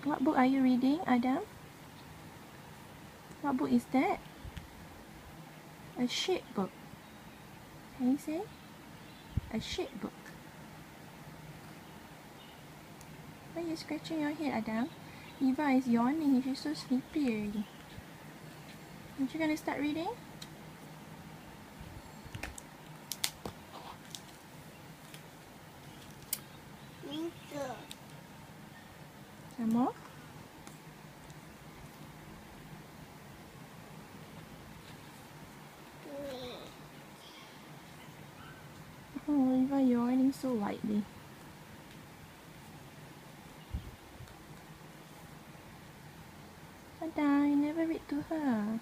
What book are you reading, Adam? What book is that? A shape book. Can you say? A shape book. Why are you scratching your head, Adam? Eva is yawning. She's so sleepy already. Aren't you going to start reading? Some more? Oh, Eva yawning so widely. Adam, you never read to her.